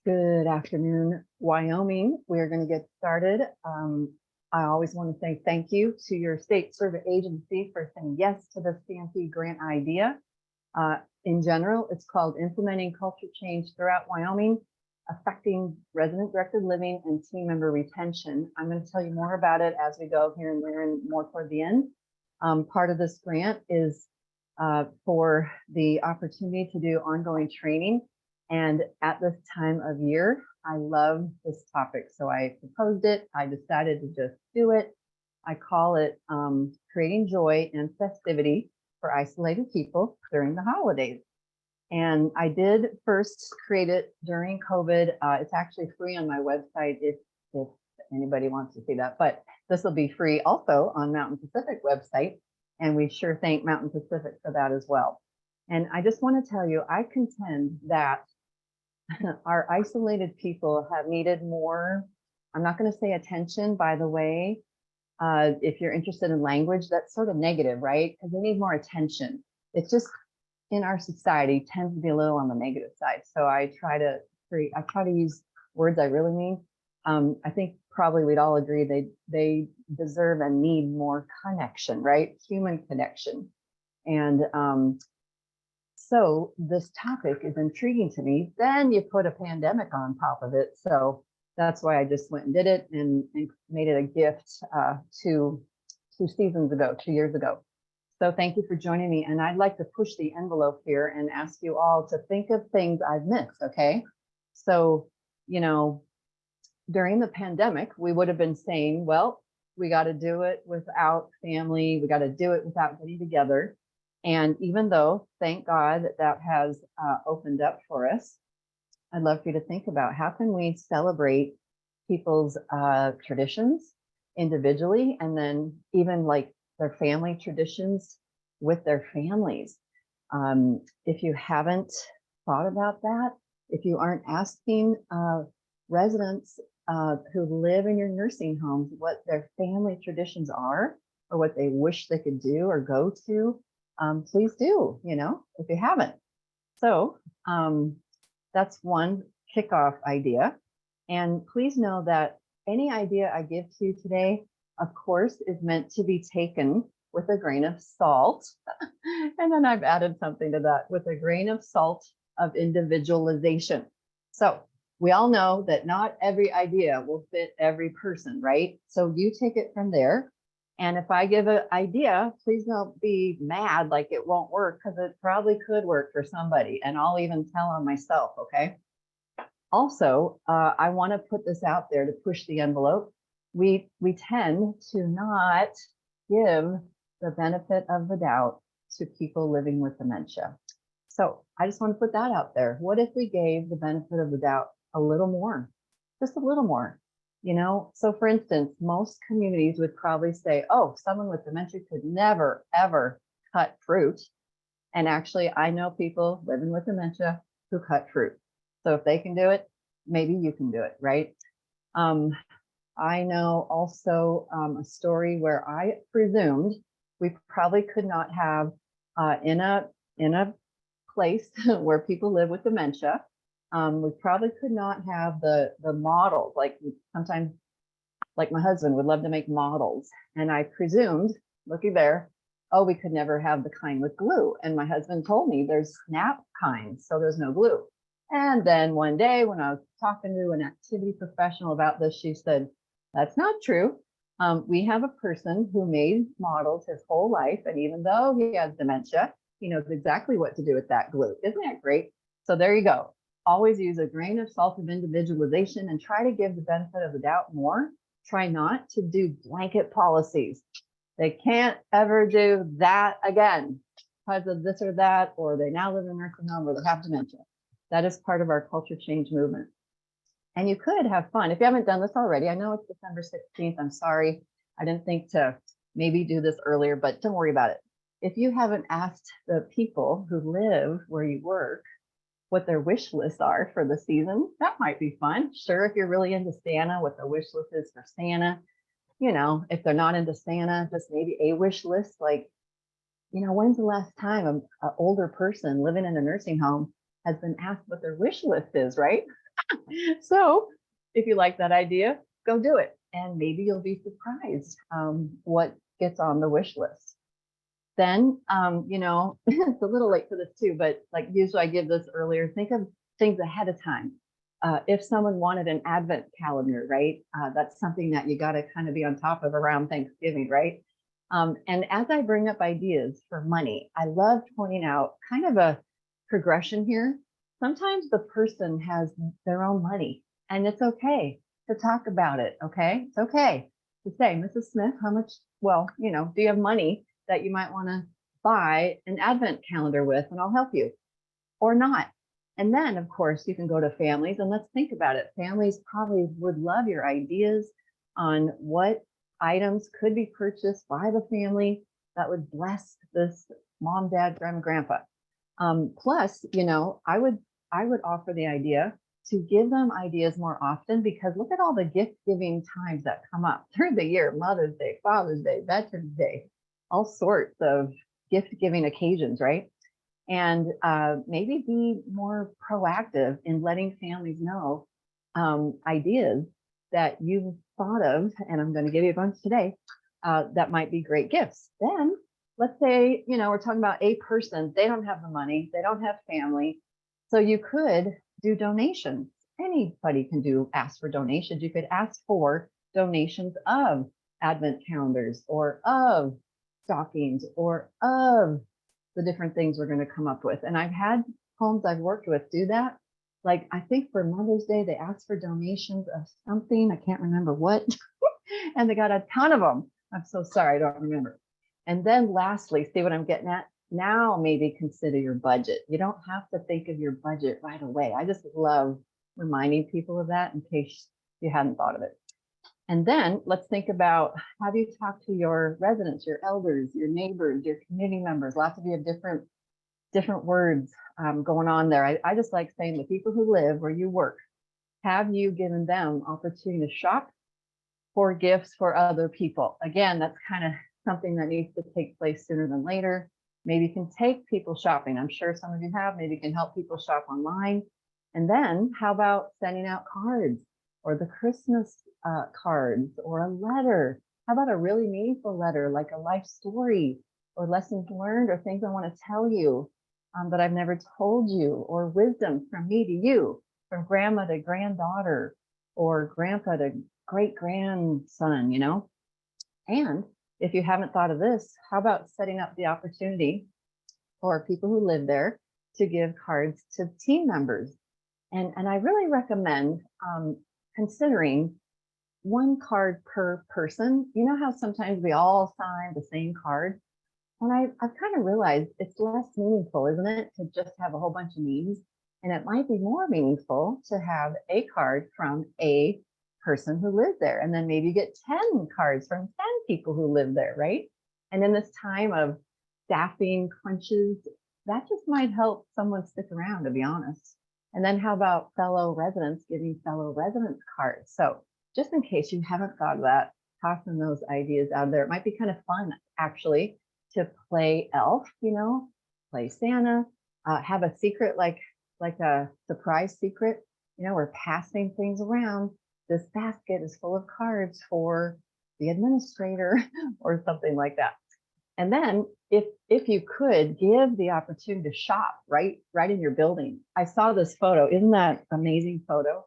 Good afternoon, Wyoming. We're going to get started. I always want to say thank you to your state survey agency for saying yes to the CMP grant idea. In general, it's called Implementing Culture Change Throughout Wyoming, Affecting Resident-Directed Living and Team Member Retention. I'm going to tell you more about it as we go here and there and more toward the end. Part of this grant is for the opportunity to do ongoing training. And at this time of year, I love this topic. So I proposed it. I decided to just do it. I call it Creating Joy and Festivity for Isolated People During the Holidays. And I did first create it during COVID. It's actually free on my website if anybody wants to see that. But this will be free also on Mountain Pacific website. And we sure thank Mountain Pacific for that as well. And I just want to tell you, I contend that our isolated people have needed more, I'm not going to say attention, by the way. If you're interested in language, that's sort of negative, right? Because they need more attention. It's just in our society tends to be a little on the negative side. So I try to use words I really mean. I think probably we'd all agree they deserve and need more connection, right? Human connection. And so this topic is intriguing to me. Then you put a pandemic on top of it. So that's why I just went and did it and made it a gift 2 seasons ago, 2 years ago. So thank you for joining me. And I'd like to push the envelope here and ask you all to think of things I've missed, okay? So, you know, during the pandemic, we would have been saying, well, we got to do it without family. We got to do it without getting together. And even though, thank God, that has opened up for us, I'd love for you to think about how can we celebrate people's traditions individually, and then even like their family traditions with their families. If you haven't thought about that, if you aren't asking residents who live in your nursing homes what their family traditions are, or what they wish they could do or go to, please do, if you haven't. So that's one kickoff idea. And please know that any idea I give to you today, of course, is meant to be taken with a grain of salt. And then I've added something to that, with a grain of salt of individualization. So we all know that not every idea will fit every person, right? So you take it from there. And if I give an idea, please don't be mad like it won't work, because it probably could work for somebody. And I'll even tell on myself, okay? Also, I want to put this out there to push the envelope. We tend to not give the benefit of the doubt to people living with dementia. So I just want to put that out there. What if we gave the benefit of the doubt a little more, just a little more? So for instance, most communities would probably say, oh, someone with dementia could never, ever cut fruit. And actually, I know people living with dementia who cut fruit. So if they can do it, maybe you can do it, right? I know also a story where I presumed we probably could not have in a place where people live with dementia, we probably could not have the models. Like sometimes, like my husband would love to make models, and I presumed, looky there, oh, we could never have the kind with glue. And my husband told me there's snap kinds, so there's no glue. And then one day when I was talking to an activity professional about this, she said, that's not true. We have a person who made models his whole life, and even though he has dementia, he knows exactly what to do with that glue. Isn't that great? So there you go. Always use a grain of salt of individualization and try to give the benefit of the doubt more. Try not to do blanket policies. They can't ever do that again because of this or that, or they now live in a nursing home, or they have dementia. That is part of our culture change movement. And you could have fun. If you haven't done this already, I know it's December 16th. I'm sorry. I didn't think to maybe do this earlier, but don't worry about it. If you haven't asked the people who live where you work what their wish lists are for the season, that might be fun. Sure, if you're really into Santa, what the wish list is for Santa. If they're not into Santa, just maybe a wish list. Like, when's the last time an older person living in a nursing home has been asked what their wish list is, right? So if you like that idea, go do it. And maybe you'll be surprised what gets on the wish list. Then, it's a little late for this too, but like usually I give this earlier, think of things ahead of time. If someone wanted an advent calendar, right? That's something that you got to kind of be on top of around Thanksgiving, right? And as I bring up ideas for money, I love pointing out kind of a progression here. Sometimes the person has their own money, and it's okay to talk about it. Okay. It's okay to say, Mrs. Smith, how much, well, do you have money that you might want to buy an advent calendar with, and I'll help you, or not. And then, of course, you can go to families and let's think about it. Families probably would love your ideas on what items could be purchased by the family that would bless this mom, dad, grandma, grandpa. Plus, I would offer the idea to give them ideas more often, because look at all the gift giving times that come up through the year: Mother's Day, Father's Day, Veterans Day, all sorts of gift giving occasions, right? And maybe be more proactive in letting families know ideas that you've thought of, and I'm going to give you a bunch today, that might be great gifts. Then let's say, we're talking about a person, they don't have the money, they don't have family. So you could do donations. Anybody can ask for donations. You could ask for donations of advent calendars or of stockings or of the different things we're going to come up with. And I've had homes I've worked with do that. Like, I think for Mother's Day, they asked for donations of something. I can't remember what. And they got a ton of them. I'm so sorry, I don't remember. And then lastly, see what I'm getting at? Now maybe consider your budget. You don't have to think of your budget right away. I just love reminding people of that in case you hadn't thought of it. And then let's think about, have you talked to your residents, your elders, your neighbors, your community members? Lots of you have different words going on there. I just like saying the people who live where you work. Have you given them opportunity to shop for gifts for other people? Again, that's kind of something that needs to take place sooner than later. Maybe you can take people shopping. I'm sure some of you have. Maybe you can help people shop online. And then how about sending out cards, or the Christmas cards, or a letter? How about a really meaningful letter, like a life story or lessons learned or things I want to tell you that I've never told you, or wisdom from me to you, from grandma to granddaughter, or grandpa to great grandson, And if you haven't thought of this, how about setting up the opportunity for people who live there to give cards to team members? And I really recommend considering one card per person. You know how sometimes we all sign the same card? And I've kind of realized it's less meaningful, isn't it, to just have a whole bunch of names? And it might be more meaningful to have a card from a person who lives there. And then maybe you get 10 cards from 10 people who live there, right? And in this time of staffing crunches, that just might help someone stick around, to be honest. And then how about fellow residents giving fellow residents cards? So just in case you haven't thought of that, tossing those ideas out there, it might be kind of fun, actually, to play elf, play Santa, have a secret, like a surprise secret. We're passing things around. This basket is full of cards for the administrator or something like that. And then if you could give the opportunity to shop right in your building. I saw this photo. Isn't that amazing photo?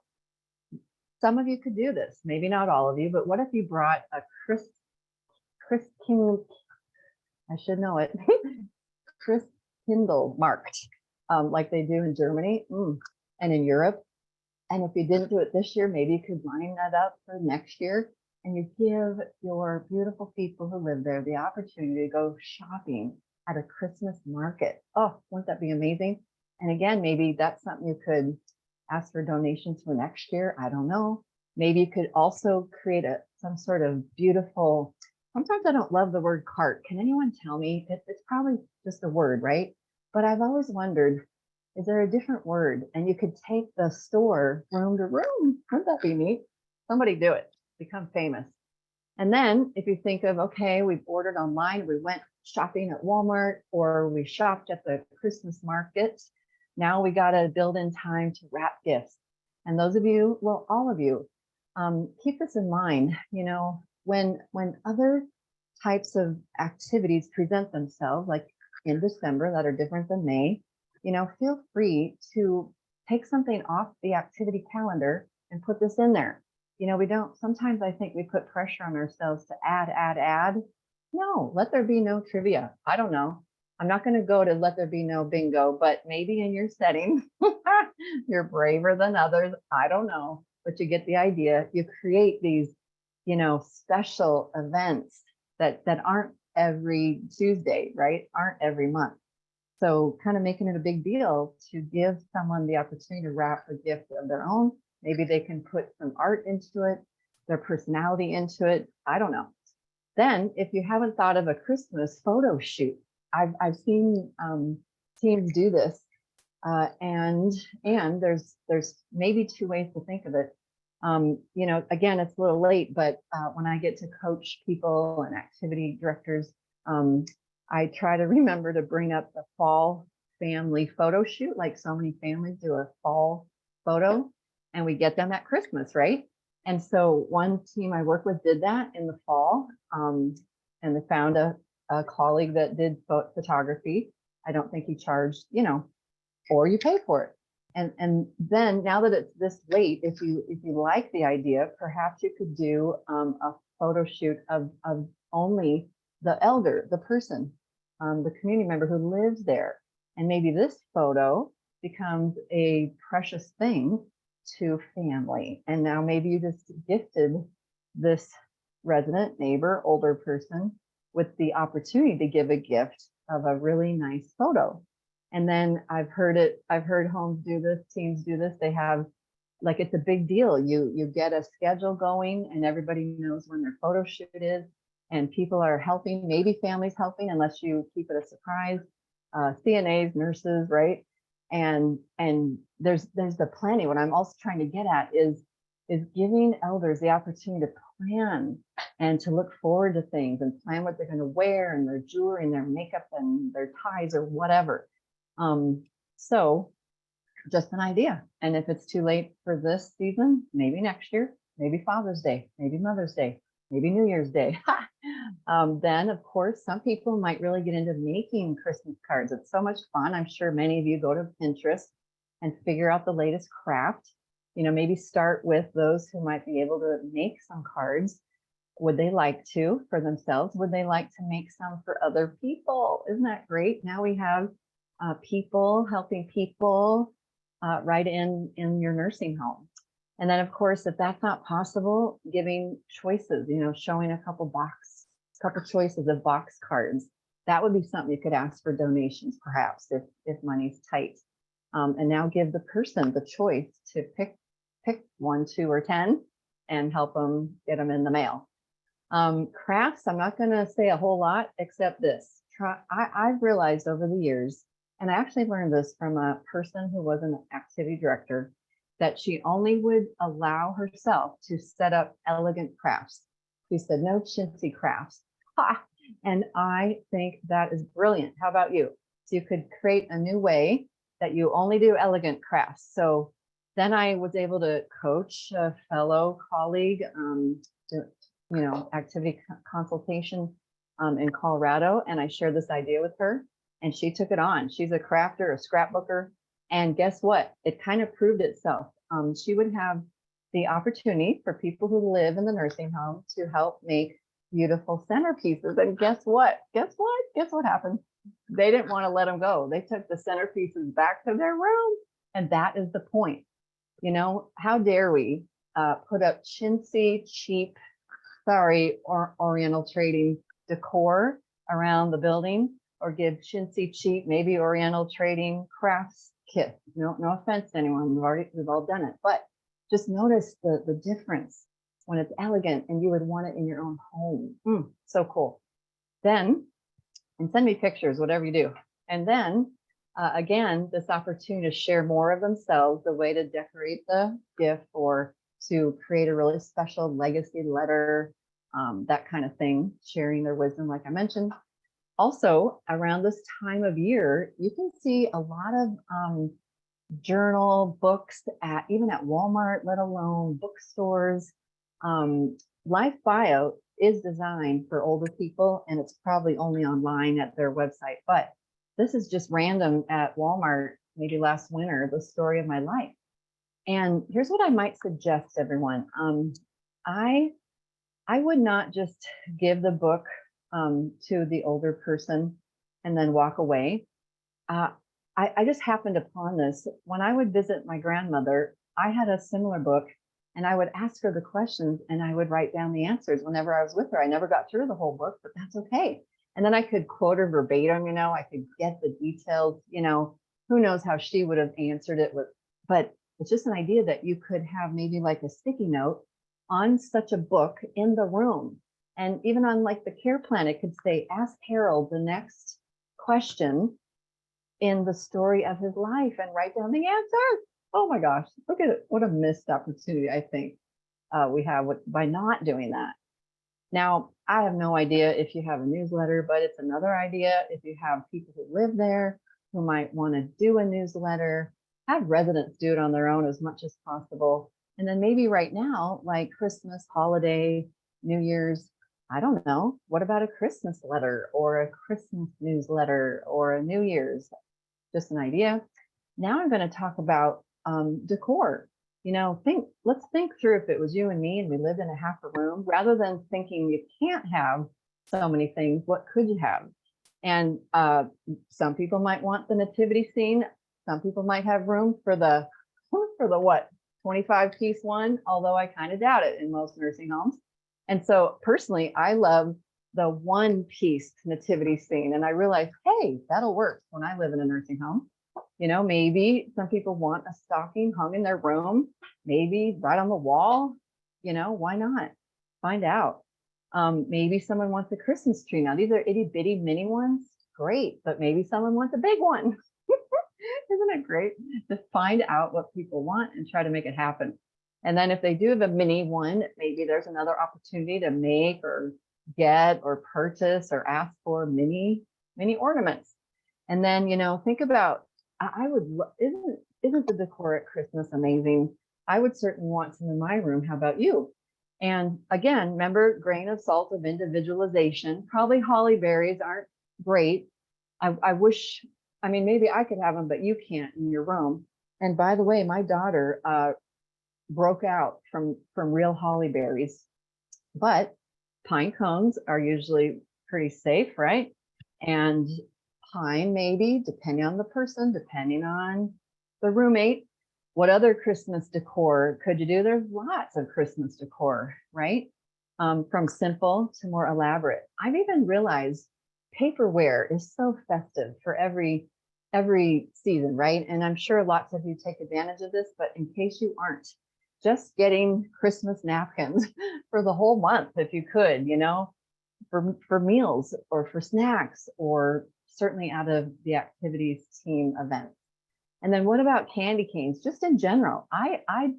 Some of you could do this, maybe not all of you, but what if you brought a Chris King, I should know it, Chris Kindle marked, like they do in Germany and in Europe. And if you didn't do it this year, maybe you could line that up for next year, and you give your beautiful people who live there the opportunity to go shopping at a Christmas market. Oh, wouldn't that be amazing? And again, maybe that's something you could ask for donations for next year. I don't know. Maybe you could also create some sort of beautiful, sometimes I don't love the word cart. Can anyone tell me? It's probably just a word, right? But I've always wondered, is there a different word? And you could take the store room to room. Wouldn't that be neat? Somebody do it, become famous. And then if you think of, okay, we've ordered online, we went shopping at Walmart, or we shopped at the Christmas market. Now we got to build in time to wrap gifts. And those of you, well, all of you, keep this in mind. When other types of activities present themselves, like in December, that are different than May, feel free to take something off the activity calendar and put this in there. We don't, sometimes I think we put pressure on ourselves to add. No, let there be no trivia. I don't know. I'm not going to go to let there be no bingo, but maybe in your setting, you're braver than others. I don't know, but you get the idea. You create these, special events that aren't every Tuesday, right? Aren't every month. So kind of making it a big deal to give someone the opportunity to wrap a gift of their own. Maybe they can put some art into it, their personality into it. I don't know. Then, if you haven't thought of a Christmas photo shoot, I've seen teams do this, and there's maybe two ways to think of it. Again, it's a little late, but when I get to coach people and activity directors, I try to remember to bring up the fall family photo shoot, like so many families do a fall photo, and we get them at Christmas, right? And so one team I work with did that in the fall, and they found a colleague that did photography. I don't think he charged, or you pay for it. And then now that it's this late, if you like the idea, perhaps you could do a photo shoot of only the elder, the person, the community member who lives there. And maybe this photo becomes a precious thing to family. And now maybe you just gifted this resident, neighbor, older person with the opportunity to give a gift of a really nice photo. And then I've heard homes do this, teams do this. They have, like, it's a big deal. You get a schedule going and everybody knows when their photo shoot is, and people are helping, maybe families helping, unless you keep it a surprise, CNAs, nurses, right? And there's the planning. What I'm also trying to get at is giving elders the opportunity to plan and to look forward to things and plan what they're going to wear and their jewelry and their makeup and their ties or whatever. So just an idea. And if it's too late for this season, maybe next year, maybe Father's Day, maybe Mother's Day, maybe New Year's Day. Then, of course, some people might really get into making Christmas cards. It's so much fun. I'm sure many of you go to Pinterest and figure out the latest craft. Maybe start with those who might be able to make some cards. Would they like to for themselves? Would they like to make some for other people? Isn't that great? Now we have people helping people right in your nursing home. And then, of course, if that's not possible, giving choices, showing a couple choices of box cards. That would be something you could ask for donations, perhaps, if money's tight. And now give the person the choice to pick 1, 2, or 10 and help them get them in the mail. Crafts, I'm not going to say a whole lot except this. I've realized over the years, and I actually learned this from a person who was an activity director, that she only would allow herself to set up elegant crafts. She said, no chintzy crafts. Ha! And I think that is brilliant. How about you? So you could create a new way that you only do elegant crafts. So then I was able to coach a fellow colleague, activity consultation in Colorado. And I shared this idea with her and she took it on. She's a crafter, a scrapbooker. And guess what? It kind of proved itself. She would have the opportunity for people who live in the nursing home to help make beautiful centerpieces. And guess what? Guess what happened? They didn't want to let them go. They took the centerpieces back to their room. And that is the point. How dare we put up chintzy, cheap, or Oriental trading decor around the building, or give chintzy, cheap, maybe Oriental trading crafts kits. No offense to anyone. We've all done it, but just notice the difference when it's elegant and you would want it in your own home. So cool. Then, and send me pictures, whatever you do. And then again, this opportunity to share more of themselves, the way to decorate the gift or to create a really special legacy letter, that kind of thing, sharing their wisdom, like I mentioned. Also, around this time of year, you can see a lot of journal, books at even at Walmart, let alone bookstores. Life Bio is designed for older people, and it's probably only online at their website. But this is just random at Walmart, maybe last winter, the story of my life. And here's what I might suggest, everyone. I would not just give the book to the older person and then walk away. Uh, I just happened upon this. When I would visit my grandmother, I had a similar book, and I would ask her the questions and I would write down the answers whenever I was with her. I never got through the whole book, but that's okay. And then I could quote her verbatim, I could get the details, who knows how she would have answered it with, but it's just an idea that you could have maybe like a sticky note on such a book in the room. And even on like the care plan, it could say, ask Harold the next question in the story of his life and write down the answer. Oh my gosh, look at it. What a missed opportunity, I think we have by not doing that. Now, I have no idea if you have a newsletter, but it's another idea. If you have people who live there who might want to do a newsletter, have residents do it on their own as much as possible. And then maybe right now, like Christmas, holiday, New Year's, I don't know, what about a Christmas letter or a Christmas newsletter or a New Year's? Just an idea. Now I'm going to talk about decor. Let's think through if it was you and me and we lived in a half a room, rather than thinking you can't have so many things, what could you have? And some people might want the nativity scene. Some people might have room for the what, 25-piece one, although I kind of doubt it in most nursing homes. And so personally, I love the one-piece nativity scene. And I realized, hey, that'll work when I live in a nursing home. Maybe some people want a stocking hung in their room, maybe right on the wall. Why not? Find out. Maybe someone wants a Christmas tree. Now, these are itty bitty mini ones. Great. But maybe someone wants a big one. Isn't it great? Just find out what people want and try to make it happen. And then if they do have a mini one, maybe there's another opportunity to make or get or purchase or ask for mini ornaments. And then, think about, isn't the decor at Christmas amazing? I would certainly want some in my room. How about you? And again, remember, grain of salt of individualization. Probably holly berries aren't great. I wish, maybe I could have them, but you can't in your room. And by the way, my daughter broke out from real holly berries, but pine cones are usually pretty safe, right? And pine, maybe, depending on the person, depending on the roommate. What other Christmas decor could you do? There's lots of Christmas decor, right? From simple to more elaborate. I've even realized paperware is so festive for every season, right? And I'm sure lots of you take advantage of this, but in case you aren't, just getting Christmas napkins for the whole month, if you could, for meals or for snacks, or certainly out of the activities team events. And then what about candy canes? Just in general, I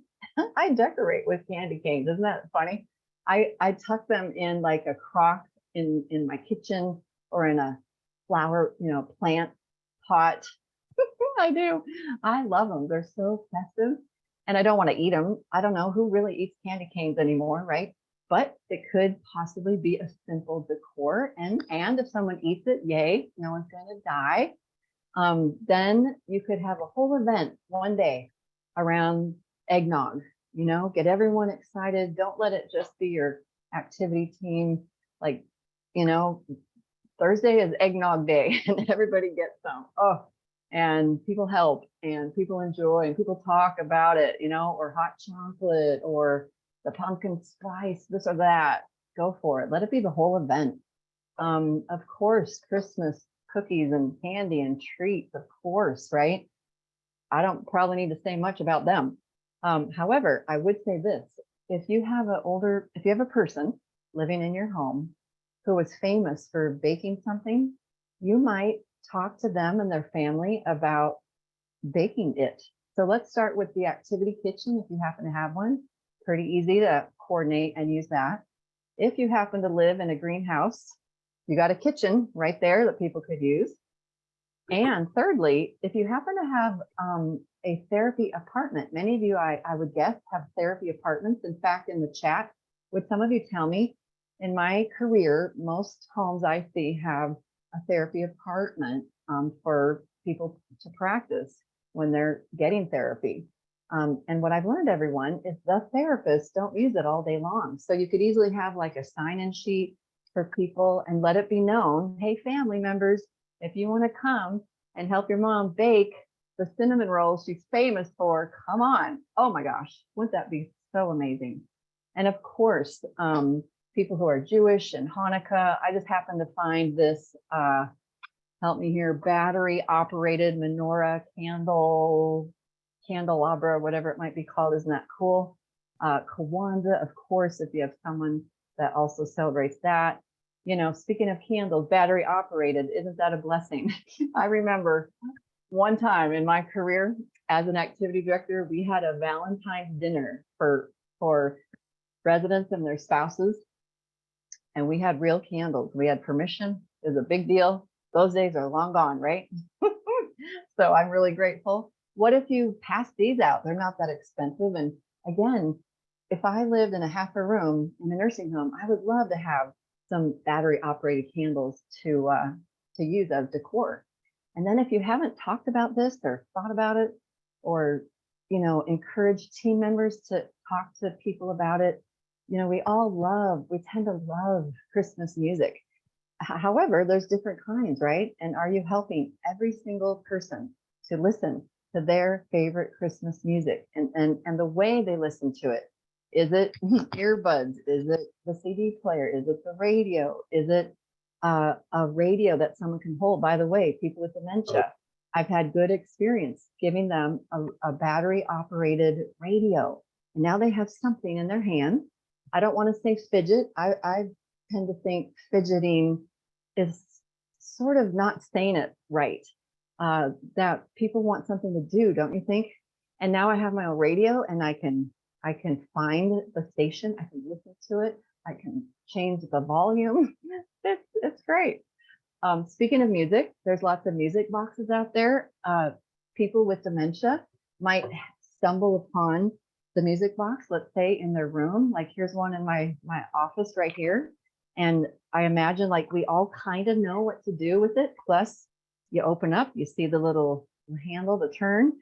decorate with candy canes. Isn't that funny? I tuck them in like a crock in my kitchen or in a flower, plant pot. I do. I love them. They're so festive. And I don't want to eat them. I don't know who really eats candy canes anymore, right? But it could possibly be a simple decor. And if someone eats it, yay, no one's going to die. Then you could have a whole event one day around eggnog, get everyone excited. Don't let it just be your activity team. Like, Thursday is eggnog day and everybody gets some. Oh, and people help and people enjoy and people talk about it, or hot chocolate or the pumpkin spice, this or that. Go for it. Let it be the whole event. Of course, Christmas cookies and candy and treats, of course, right? I don't probably need to say much about them. However, I would say this: if you have a person living in your home who is famous for baking something, you might talk to them and their family about baking it. So let's start with the activity kitchen. If you happen to have one, pretty easy to coordinate and use that. If you happen to live in a greenhouse, you got a kitchen right there that people could use. And thirdly, if you happen to have a therapy apartment. Many of you, I would guess, have therapy apartments. In fact, in the chat, would some of you tell me, in my career, most homes I see have a therapy apartment for people to practice when they're getting therapy. And what I've learned, everyone, is the therapists don't use it all day long. So you could easily have like a sign-in sheet for people and let it be known, hey, family members, if you want to come and help your mom bake the cinnamon rolls she's famous for, come on. Oh my gosh, wouldn't that be so amazing? And of course, people who are Jewish and Hanukkah, I just happened to find this, help me here, battery operated menorah candelabra, whatever it might be called. Isn't that cool? Kwanzaa, of course, if you have someone that also celebrates that. You know, speaking of candles, battery operated, isn't that a blessing? I remember one time in my career as an activity director, we had a Valentine's dinner for residents and their spouses. And we had real candles. We had permission. It was a big deal. Those days are long gone, right? So I'm really grateful. What if you pass these out? They're not that expensive. And again, if I lived in a half a room in a nursing home, I would love to have some battery operated candles to use as decor. And then if you haven't talked about this or thought about it, or, you know, encourage team members to talk to people about it, you know, we tend to love Christmas music. However, there's different kinds, right? And are you helping every single person to listen to their favorite Christmas music and the way they listen to it? Is it earbuds? Is it the CD player? Is it the radio? Is it a radio that someone can hold? By the way, people with dementia, I've had good experience giving them a battery operated radio. And now they have something in their hand. I don't want to say fidget. I tend to think fidgeting is sort of not saying it right. That people want something to do, don't you think? And now I have my own radio and I can find the station. I can listen to it. I can change the volume. It's great. Speaking of music, there's lots of music boxes out there. People with dementia might stumble upon the music box, let's say in their room. Like here's one in my office right here. And I imagine like we all kind of know what to do with it. Plus you open up, you see the little handle, the turn.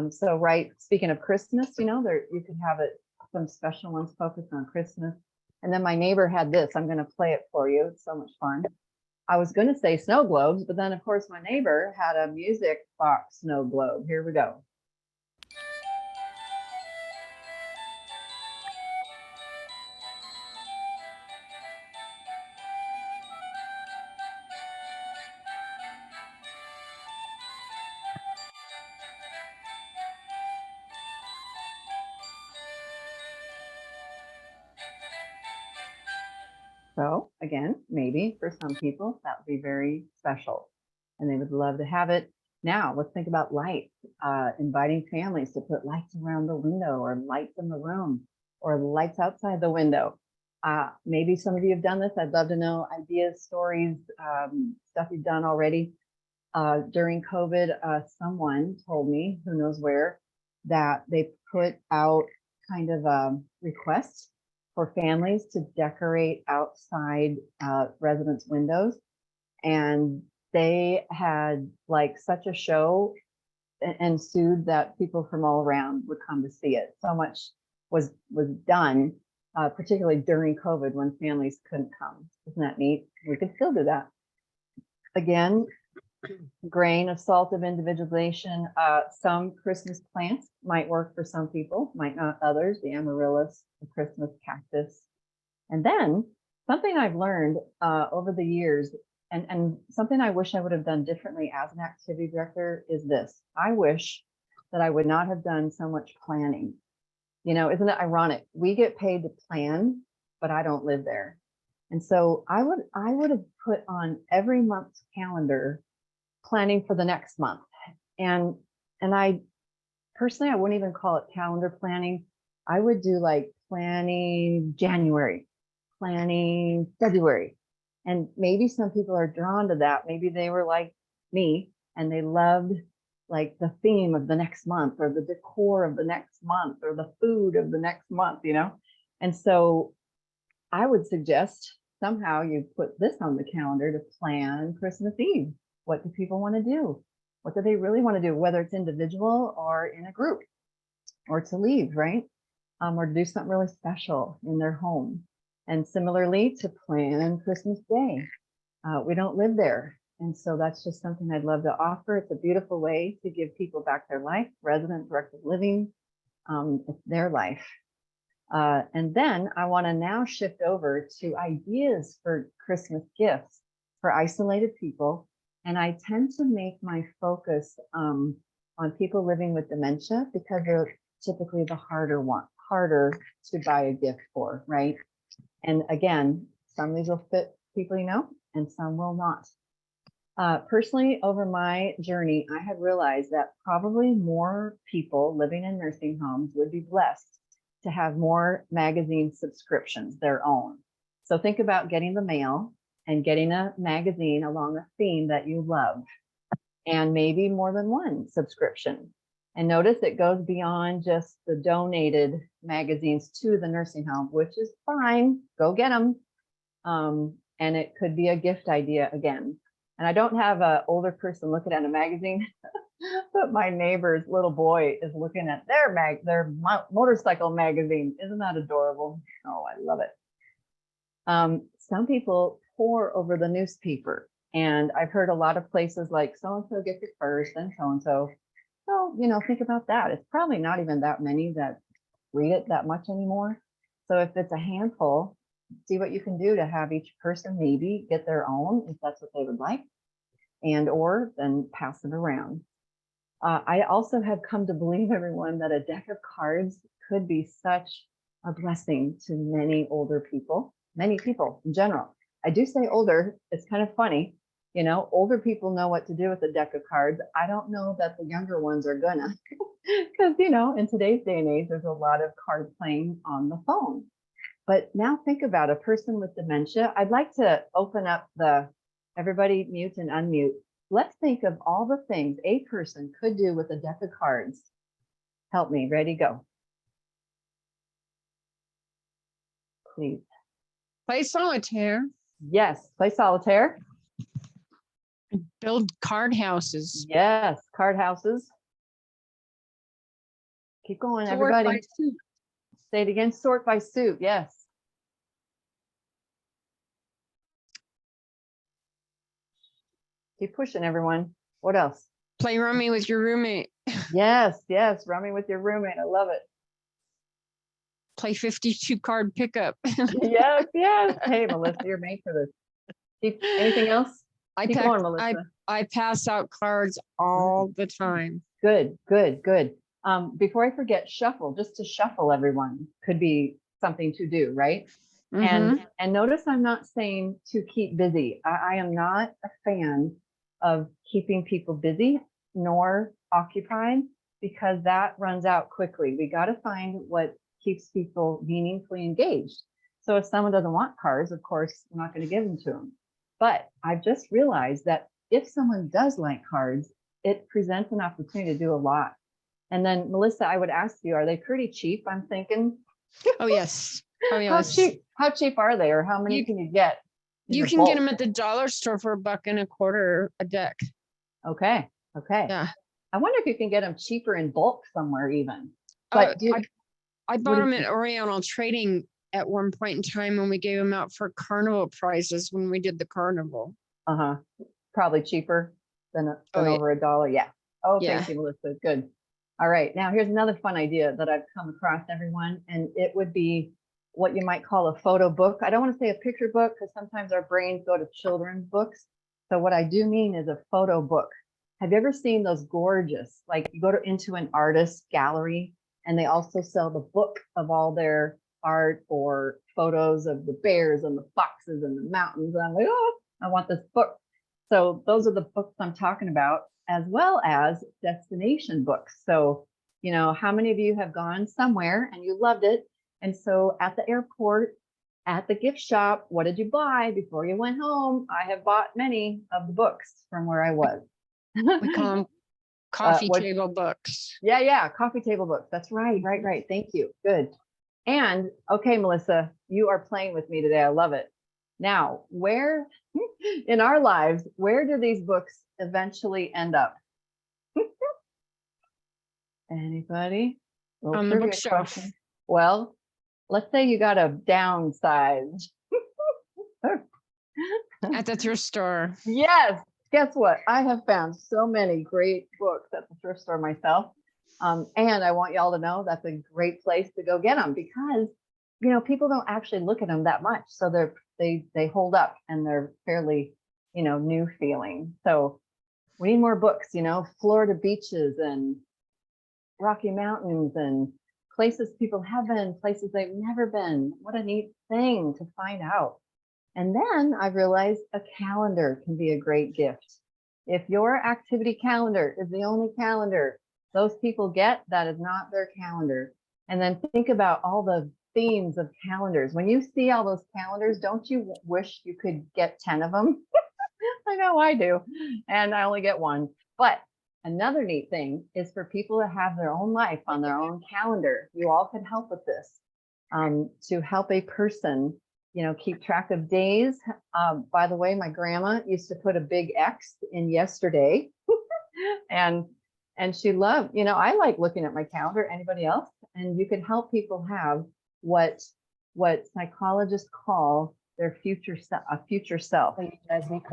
So right, speaking of Christmas, you know, there you could have it, some special ones focused on Christmas. And then my neighbor had this. I'm going to play it for you. It's so much fun. I was going to say snow globes, but then of course my neighbor had a music box snow globe. Here we go. So again, maybe for some people that would be very special and they would love to have it. Now let's think about lights, inviting families to put lights around the window or lights in the room or lights outside the window. Maybe some of you have done this. I'd love to know ideas, stories, stuff you've done already. During COVID, someone told me, who knows where, that they put out kind of a request for families to decorate outside residents' windows. And they had like such a show ensued that people from all around would come to see it. So much was done, particularly during COVID when families couldn't come. Isn't that neat? We can still do that. Again, grain of salt of individualization. Some Christmas plants might work for some people, might not others. The amaryllis, the Christmas cactus. And then something I've learned over the years, and something I wish I would have done differently as an activity director is this. I wish that I would not have done so much planning. You know, isn't it ironic? We get paid to plan, but I don't live there. And so I would have put on every month's calendar planning for the next month. And I personally, I wouldn't even call it calendar planning. I would do like planning January, planning February. And maybe some people are drawn to that. Maybe they were like me and they loved like the theme of the next month or the decor of the next month or the food of the next month, you know? And so I would suggest somehow you put this on the calendar to plan Christmas Eve. What do people want to do? What do they really want to do, whether it's individual or in a group, or to leave, right? Or to do something really special in their home. And similarly, to plan Christmas Day. We don't live there. And so that's just something I'd love to offer. It's a beautiful way to give people back their life, resident directed living. It's their life. And then I want to now shift over to ideas for Christmas gifts for isolated people. And I tend to make my focus on people living with dementia because they're typically the harder to buy a gift for, right? And again, some of these will fit people you know, and some will not. Personally, over my journey, I have realized that probably more people living in nursing homes would be blessed to have more magazine subscriptions, their own. So think about getting the mail and getting a magazine along a theme that you love, and maybe more than one subscription. And notice it goes beyond just the donated magazines to the nursing home, which is fine, go get them. And it could be a gift idea again. And I don't have an older person looking at a magazine, but my neighbor's little boy is looking at their motorcycle magazine. Isn't that adorable? Oh, I love it. Some people pore over the newspaper, and I've heard a lot of places like so-and-so gets it first and so-and-so. So, you know, think about that. It's probably not even that many that read it that much anymore. So if it's a handful, see what you can do to have each person maybe get their own if that's what they would like, and or then pass it around. I also have come to believe, everyone, that a deck of cards could be such a blessing to many people in general. I do say older, it's kind of funny, you know, older people know what to do with a deck of cards. I don't know that the younger ones are gonna, because, you know, in today's day and age, there's a lot of card playing on the phone. But now think about a person with dementia. I'd like to open up everybody mute and unmute. Let's think of all the things a person could do with a deck of cards. Help me, ready, go. Please. Play solitaire. Yes, play solitaire. Build card houses. Yes, card houses. Keep going, Sort everybody. by suit. Say it again, sort by suit, yes. Keep pushing, everyone. What else? Play rummy with your roommate. Yes, rummy with your roommate. I love it. Play 52 card pickup. Yes. Hey, Melissa, you're made for this. Anything else? Keep going, Melissa. I pass out cards all the time. Good. Before I forget, shuffle, just to shuffle everyone could be something to do, right? And notice I'm not saying to keep busy. I am not a fan of keeping people busy nor occupied, because that runs out quickly. We got to find what keeps people meaningfully engaged. So if someone doesn't want cards, of course, I'm not going to give them to them. But I've just realized that if someone does like cards, it presents an opportunity to do a lot. And then, Melissa, I would ask you, are they pretty cheap? I'm thinking. Oh, yes. Oh, yes. How cheap are they, or how many can you get? You can get them at the dollar store for $1.25 a deck. Okay. Yeah. I wonder if you can get them cheaper in bulk somewhere even. But I bought them at Oriental Trading at one point in time when we gave them out for carnival prizes when we did the carnival. Probably cheaper than over $1. Yeah. Oh, yeah. Thank you, Melissa. Good. All right. Now here's another fun idea that I've come across, everyone, and it would be what you might call a photo book. I don't want to say a picture book because sometimes our brains go to children's books. So what I do mean is a photo book. Have you ever seen those gorgeous, like you go into an artist gallery and they also sell the book of all their art or photos of the bears and the foxes and the mountains. And I'm like, oh, I want this book. So those are the books I'm talking about, as well as destination books. So, you know, how many of you have gone somewhere and you loved it? And so at the airport, at the gift shop, what did you buy before you went home? I have bought many of the books from where I was. Coffee what? table books. Yeah, coffee table books. That's right. Thank you. Good. And okay, Melissa, you are playing with me today. I love it. Now, where in our lives, where do these books eventually end up? Anybody? Little On the trivia bookshelf. question. Well, let's say you got a downsized. At the thrift store. Yes. Guess what? I have found so many great books at the thrift store myself. And I want y'all to know that's a great place to go get them because, people don't actually look at them that much. So they hold up and they're fairly, new feeling. So we need more books, Florida beaches and Rocky Mountains and places people have been, places they've never been. What a neat thing to find out. And then I realized a calendar can be a great gift. If your activity calendar is the only calendar those people get, that is not their calendar. And then think about all the themes of calendars. When you see all those calendars, don't you wish you could get 10 of them? I know I do. And I only get one. But another neat thing is for people to have their own life on their own calendar. You all could help with this to help a person keep track of days. By the way, my grandma used to put a big X in yesterday and she loved, I like looking at my calendar. Anybody else? And you could help people have what psychologists call their future self.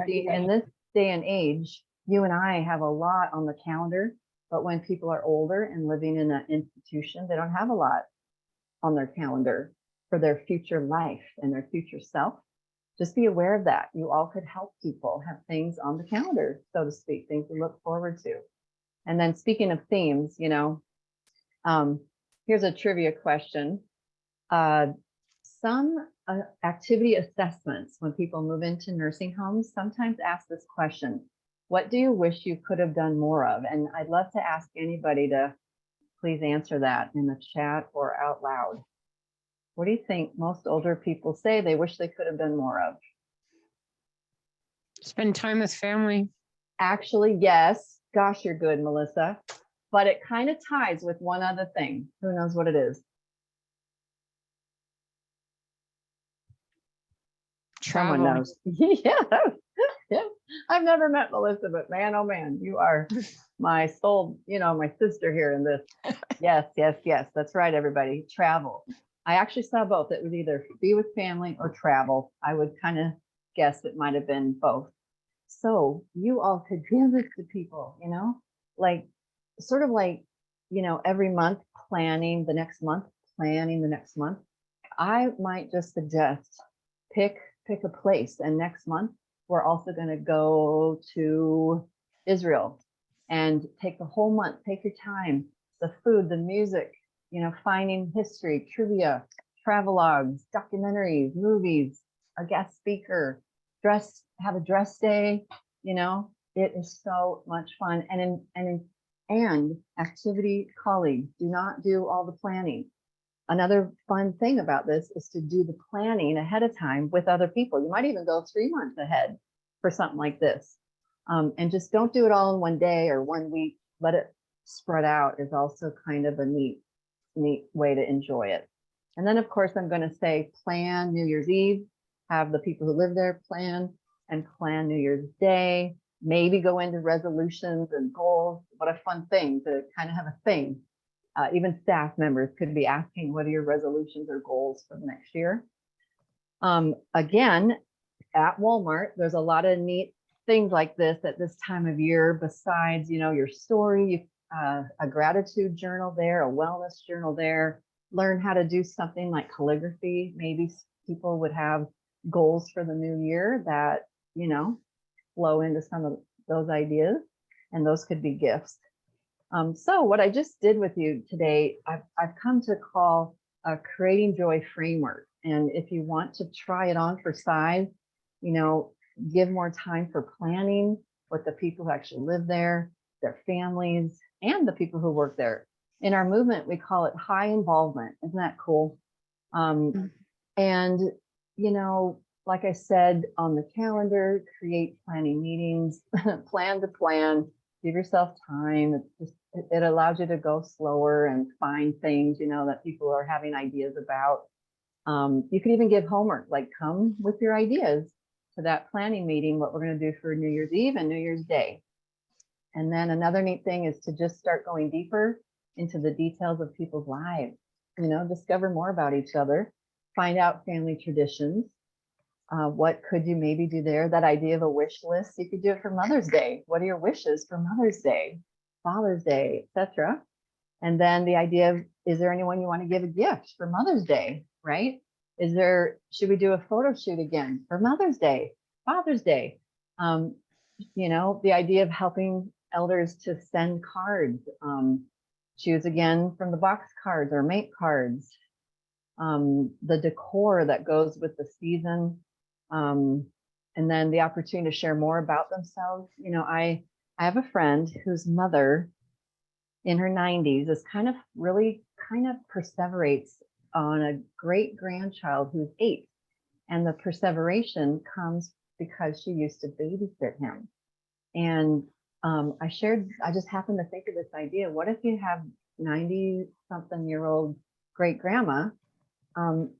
See, in this day and age, you and I have a lot on the calendar, but when people are older and living in an institution, they don't have a lot on their calendar for their future life and their future self. Just be aware of that. You all could help people have things on the calendar, so to speak, things to look forward to. And then speaking of themes, here's a trivia question. Some activity assessments, when people move into nursing homes, sometimes ask this question: what do you wish you could have done more of? And I'd love to ask anybody to please answer that in the chat or out loud. What do you think most older people say they wish they could have done more of? Spend time with family. Actually, yes. Gosh, you're good, Melissa. But it kind of ties with one other thing. Who knows what it is? Travel. Someone knows. Yeah. I've never met Melissa, but man, oh man, you are my soul, my sister here in this. Yes. That's right, everybody. Travel. I actually saw both. It was either be with family or travel. I would kind of guess it might have been both. So you all could give this to people, like sort of like, every month planning the next month. I might just suggest pick a place, and next month we're also going to go to Israel and take the whole month. Take your time. The food, the music, finding history, trivia, travelogues, documentaries, movies, a guest speaker, have a dress day. It is so much fun. And activity colleagues, do not do all the planning. Another fun thing about this is to do the planning ahead of time with other people. You might even go 3 months ahead for something like this. And just don't do it all in one day or 1 week. Let it spread out is also kind of a neat way to enjoy it. And then, of course, I'm going to say plan New Year's Eve, have the people who live there plan New Year's Day, maybe go into resolutions and goals. What a fun thing to kind of have a thing. Even staff members could be asking, what are your resolutions or goals for the next year? Again, at Walmart, there's a lot of neat things like this at this time of year, besides, your story, a gratitude journal there, a wellness journal there. Learn how to do something like calligraphy. Maybe people would have goals for the new year that, flow into some of those ideas, and those could be gifts. So what I just did with you today, I've come to call a Creating Joy framework. And if you want to try it on for size, give more time for planning with the people who actually live there, their families, and the people who work there. In our movement, we call it high involvement. Isn't that cool? And, like I said, on the calendar, create planning meetings, plan to plan, give yourself time. It allows you to go slower and find things, that people are having ideas about. You could even give homework, like come with your ideas to that planning meeting, what we're going to do for New Year's Eve and New Year's Day. And then another neat thing is to just start going deeper into the details of people's lives, discover more about each other, find out family traditions. What could you maybe do there? That idea of a wish list, you could do it for Mother's Day. What are your wishes for Mother's Day, Father's Day, etc.? And then the idea of, is there anyone you want to give a gift for Mother's Day, right? Should we do a photo shoot again for Mother's Day, Father's Day? The idea of helping elders to send cards, choose again from the box cards or make cards, the decor that goes with the season, and then the opportunity to share more about themselves. I have a friend whose mother in her 90s is kind of perseverates on a great grandchild who's 8. And the perseveration comes because she used to babysit him. And I just happened to think of this idea. What if you have 90-something-year-old great grandma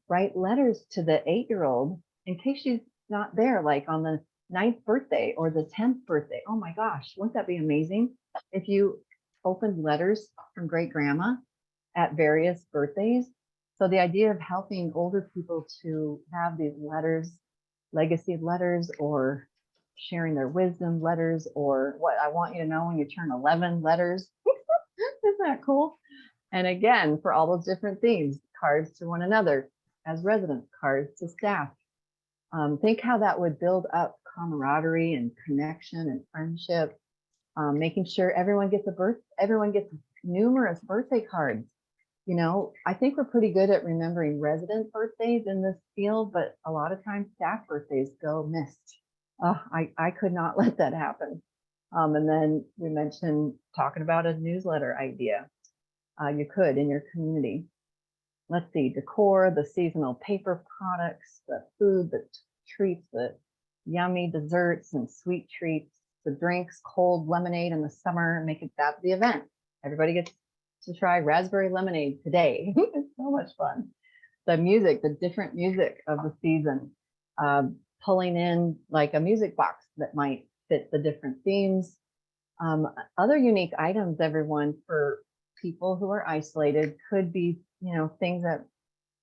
write letters to the 8-year-old in case she's not there, like on the 9th birthday or the 10th birthday? Oh my gosh, wouldn't that be amazing if you opened letters from great grandma at various birthdays? So the idea of helping older people to have these letters, legacy letters, or sharing their wisdom letters, or what I want you to know when you turn 11 letters. Isn't that cool? And again, for all those different themes, cards to one another as residents, cards to staff. Think how that would build up camaraderie and connection and friendship. Making sure everyone gets numerous birthday cards. I think we're pretty good at remembering resident birthdays in this field, but a lot of times staff birthdays go missed. I could not let that happen. And then we mentioned talking about a newsletter idea. You could in your community. Let's see, decor, the seasonal paper products, the food, the treats, the yummy desserts and sweet treats, the drinks, cold lemonade in the summer, make it that the event. Everybody gets to try raspberry lemonade today. It's so much fun. The music, the different music of the season, pulling in like a music box that might fit the different themes. Other unique items, everyone, for people who are isolated could be, things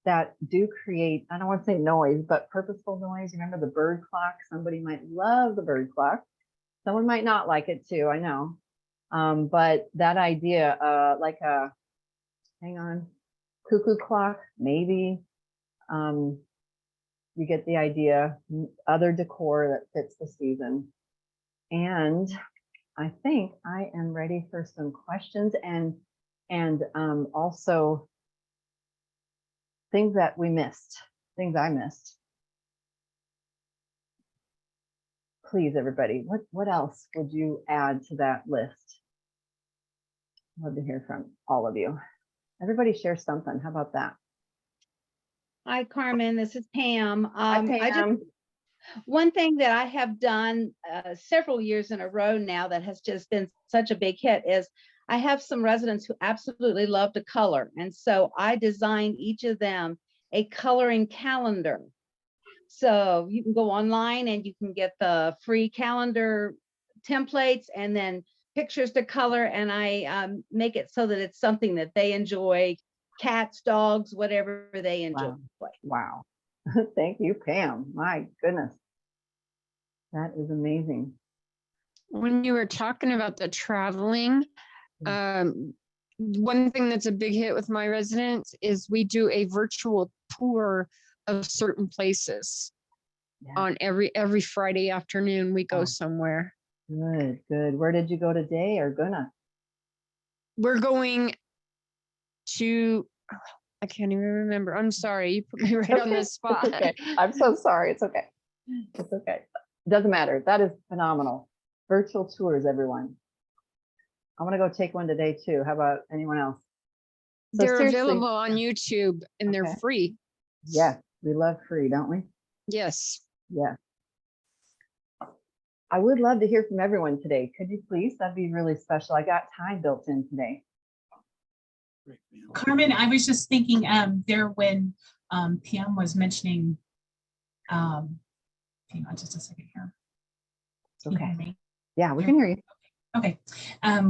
that do create, I don't want to say noise, but purposeful noise. Remember the bird clock? Somebody might love the bird clock. Someone might not like it too, I know. But that idea, like a, cuckoo clock, maybe. You get the idea. Other decor that fits the season. And I think I am ready for some questions and also things that we missed, things I missed. Please, everybody, what else would you add to that list? I'd love to hear from all of you. Everybody share something. How about that? Hi, Carmen. This is Pam. Hi, Pam. One thing that I have done several years in a row now that has just been such a big hit is I have some residents who absolutely love to color. And so I designed each of them a coloring calendar. So you can go online and you can get the free calendar templates and then pictures to color. And I make it so that it's something that they enjoy, cats, dogs, whatever they enjoy. Wow. Thank you, Pam. My goodness. That is amazing. When you were talking about the traveling, one thing that's a big hit with my residents is we do a virtual tour of certain places. Yeah. On every Friday afternoon, we go somewhere. Good, good. Where did you go today or gonna? We're going to, I can't even remember. I'm sorry. You put me right on the spot. It's okay. I'm so sorry. It's okay. It's okay. It doesn't matter. That is phenomenal. Virtual tours, everyone. I want to go take one today too. How about anyone else? So they're available on YouTube and they're free. Yes, we love free, don't we? Yes. Yeah. I would love to hear from everyone today. Could you please? That'd be really special. I got time built in today. Carmen, I was just thinking there when Pam was mentioning, hang on just a second here. Can you hear Okay. me? Yeah, we can hear you. Okay.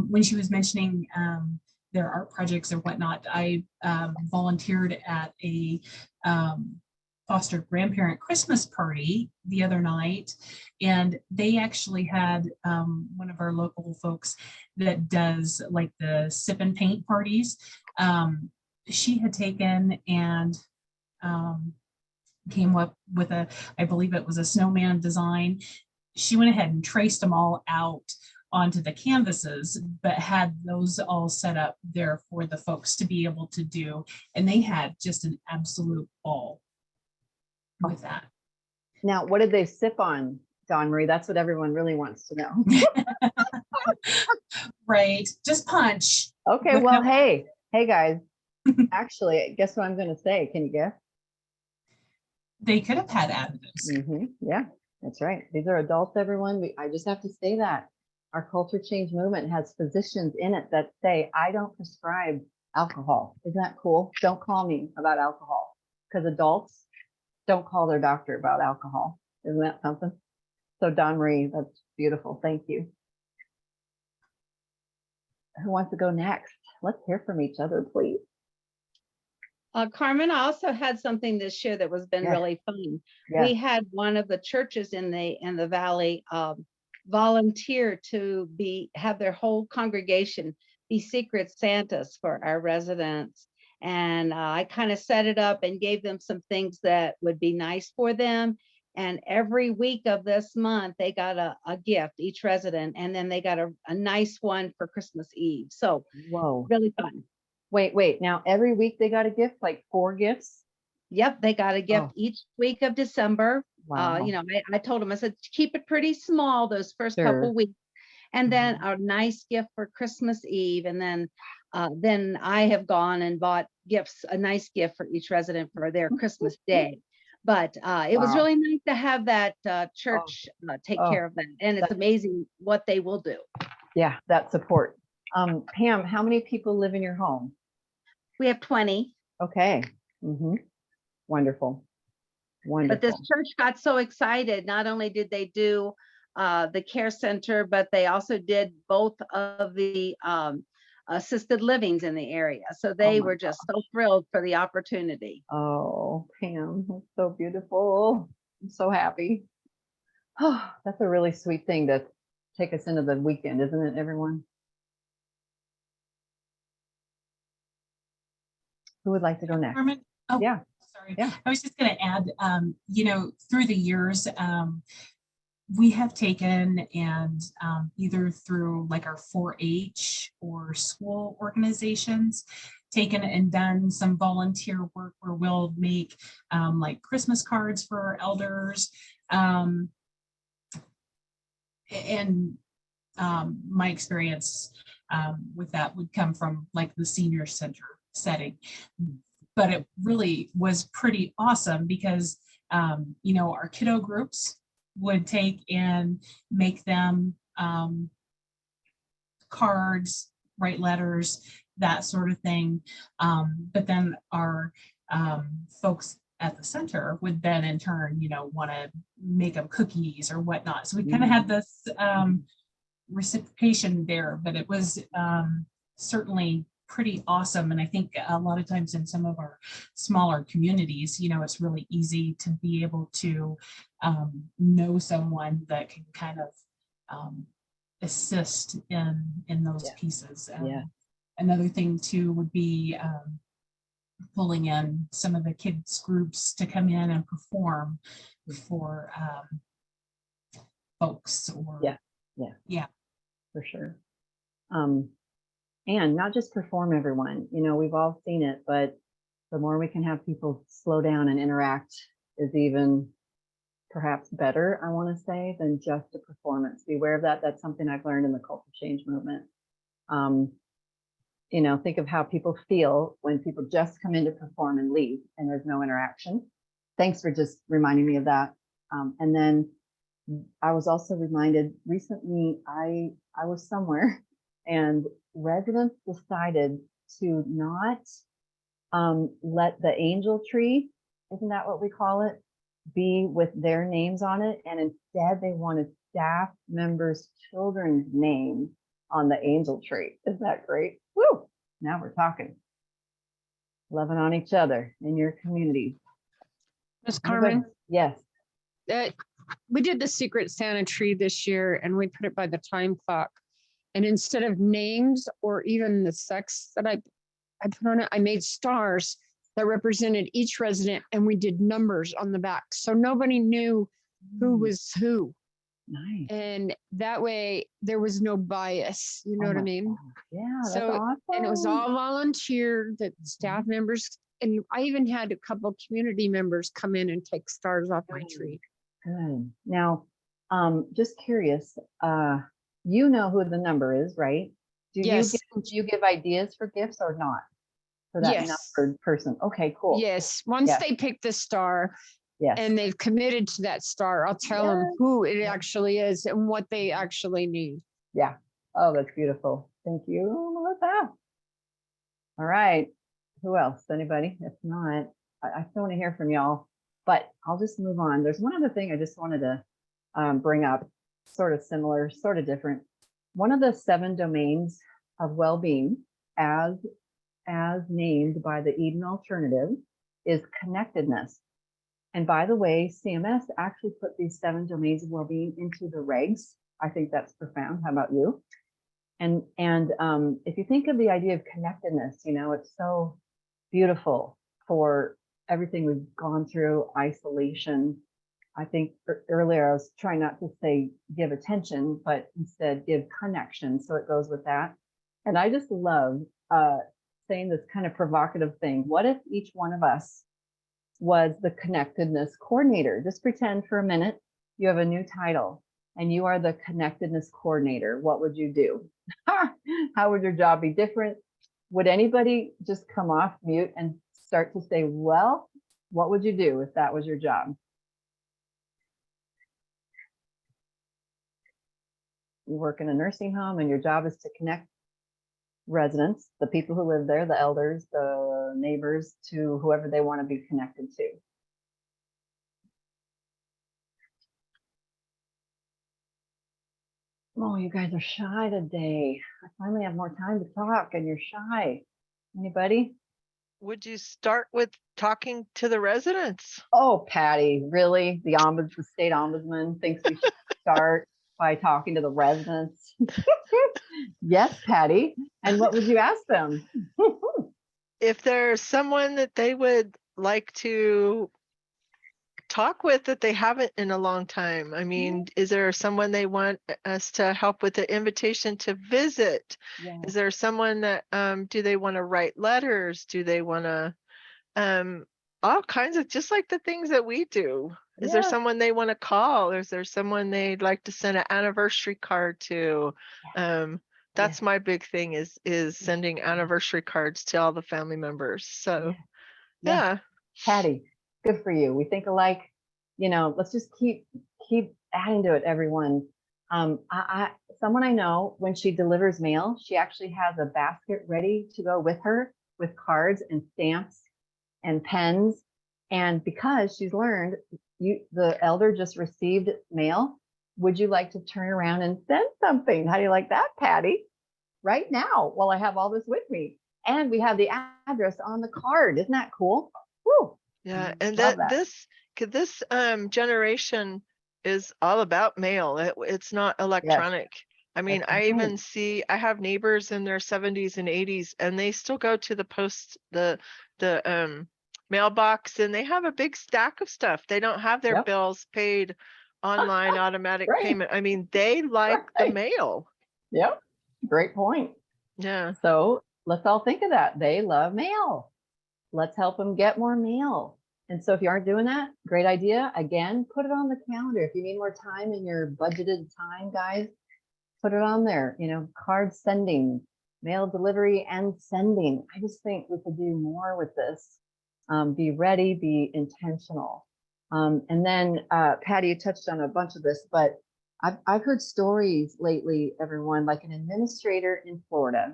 When she was mentioning their art projects or whatnot, I volunteered at a foster grandparent Christmas party the other night, and they actually had one of our local folks that does like the sip and paint parties. She had taken and came up with a, I believe it was a snowman design. She went ahead and traced them all out onto the canvases, but had those all set up there for the folks to be able to do. And they had just an absolute ball with that. Now, what did they sip on, Dawn Marie? That's what everyone really wants to know. Right, just punch. Okay, With well, no- hey guys, actually, guess what I'm going to say? Can you guess? They could have had additives. Yeah, that's right. These are adults, everyone. I just have to say that. Our culture change movement has physicians in it that say, I don't prescribe alcohol. Isn't that cool? Don't call me about alcohol, because adults don't call their doctor about alcohol. Isn't that something? So Dawn Marie, that's beautiful. Thank you. Who wants to go next? Let's hear from each other, please. Carmen, I also had something this year that was been Yes. really fun. Yes. We had one of the churches in the valley volunteer to have their whole congregation be secret Santas for our residents. And I kind of set it up and gave them some things that would be nice for them. And every week of this month, they got a gift, each resident, and then they got a nice one for Christmas Eve. So Whoa. really fun. Wait. Now, every week they got a gift, like 4 gifts? Yep, they got a gift each week of December. Wow. You know, I told them, I said, keep it pretty small those first Sure. couple weeks, and then a nice gift for Christmas Eve, and then I have gone and bought gifts, a nice gift for each resident for their Christmas Day. But it was Wow. really nice to have that church take care of that, and it's amazing what they will do. Yeah, that support. Pam, how many people live in your home? We have 20. Okay. Wonderful. But this church got so excited. Not only did they do the care center, but they also did both of the assisted livings in the area. So they were just so thrilled for the opportunity. Oh, Pam, that's so beautiful. I'm so happy. Oh, that's a really sweet thing to take us into the weekend, isn't it, everyone? Who would like to go next? Carmen? Oh, yeah. Sorry. Yeah. I was just going to add, you know, through the years, we have taken and either through like our 4-H or school organizations, taken and done some volunteer work where we'll make like Christmas cards for our elders. And my experience with that would come from like the senior center setting. But it really was pretty awesome because, you know, our kiddo groups would take and make them cards, write letters, that sort of thing. But then our folks at the center would then in turn, you know, want to make them cookies or whatnot. So we kind of had this reciprocation there, but it was certainly pretty awesome. And I think a lot of times in some of our smaller communities, you know, it's really easy to be able to know someone that can kind of assist in those pieces. Another thing too would be pulling in some of the kids groups to come in and perform for folks or for sure. And not just perform, everyone, you know, we've all seen it, but the more we can have people slow down and interact is even perhaps better, I want to say, than just a performance. Be aware of that. That's something I've learned in the culture change movement. You know, think of how people feel when people just come in to perform and leave and there's no interaction. Thanks for just reminding me of that. And then I was also reminded recently, I was somewhere and residents decided to not let the angel tree, isn't that what we call it, be with their names on it. And instead they wanted staff members' children's names on the angel tree. Isn't that great? Woo! Now we're talking. Loving on each other in your community. Miss Carmen, Yes. we did the Secret Santa tree this year and we put it by the time clock. And instead of names or even the sex that I put on it, I made stars that represented each resident and we did numbers on the back. So nobody knew who was who. Nice. And that way there was no bias. You know Oh what I my mean? God. Yeah, that's So, awesome. and it was all volunteer, that staff members, and I even had a couple community members come in and take stars off my tree. Good. Now, just curious, you know who the number is, right? Do Yes. you give ideas for gifts or not? For that Yes. numbered person. Okay, cool. Yes. Once Yes. they pick the star Yes. and they've committed to that star, I'll tell them Yes. who it Yes. actually is and what they actually need. Yeah. Oh, that's beautiful. Thank you, Melissa. All right. Who else? Anybody? If not, I still want to hear from y'all, but I'll just move on. There's one other thing I just wanted to bring up, sort of similar, sort of different. One of the 7 domains of well-being, as named by the Eden Alternative, is connectedness. And by the way, CMS actually put these 7 domains of well-being into the regs. I think that's profound. How about you? And if you think of the idea of connectedness, you know, it's so beautiful for everything we've gone through, isolation. I think earlier I was trying not to say give attention, but instead give connection. So it goes with that. And I just love saying this kind of provocative thing. What if each one of us was the connectedness coordinator? Just pretend for a minute you have a new title and you are the connectedness coordinator. What would you do? How would your job be different? Would anybody just come off mute and start to say, well, what would you do if that was your job? You work in a nursing home and your job is to connect residents, the people who live there, the elders, the neighbors, to whoever they want to be connected to. Oh, you guys are shy today. I finally have more time to talk and you're shy. Anybody? Would you start with talking to the residents? Oh, Patty, really? The state ombudsman thinks we should start by talking to the residents. Yes, Patty. And what would you ask them? If there's someone that they would like to talk with that they haven't in a long time. I mean, is there someone they want us to help with the invitation to visit? Yeah. Is there someone that do they want to write letters? Do they want to all kinds of, just like the things that we do? Is there Yeah. someone they want to call? Is there someone they'd like to send an anniversary card to? That's my big thing is sending anniversary cards to all the family members. So yeah. Patty, good for you. We think alike. You know, let's just keep adding to it, everyone. Someone I know, when she delivers mail, she actually has a basket ready to go with her with cards and stamps and pens. And because she's learned, the elder just received mail. Would you like to turn around and send something? How do you like that, Patty? Right now, while I have all this with me. And we have the address on the card. Isn't that cool? Woo. Yeah, and Love that. this generation is all about mail. It's not electronic. I mean, That's I right. even see I have neighbors in their 70s and 80s, and they still go to the mailbox, and they have a big stack of stuff. They don't have their Yep. bills paid online, automatic Right. payment. I mean, they like the Right. mail. Yep. Great point. Yeah. So let's all think of that. They love mail. Let's help them get more mail. And so if you aren't doing that, great idea. Again, put it on the calendar. If you need more time in your budgeted time, guys, put it on there. You know, card sending, mail delivery and sending. I just think we could do more with this. Be ready, be intentional. And then Patty, you touched on a bunch of this, but I've heard stories lately, everyone, like an administrator in Florida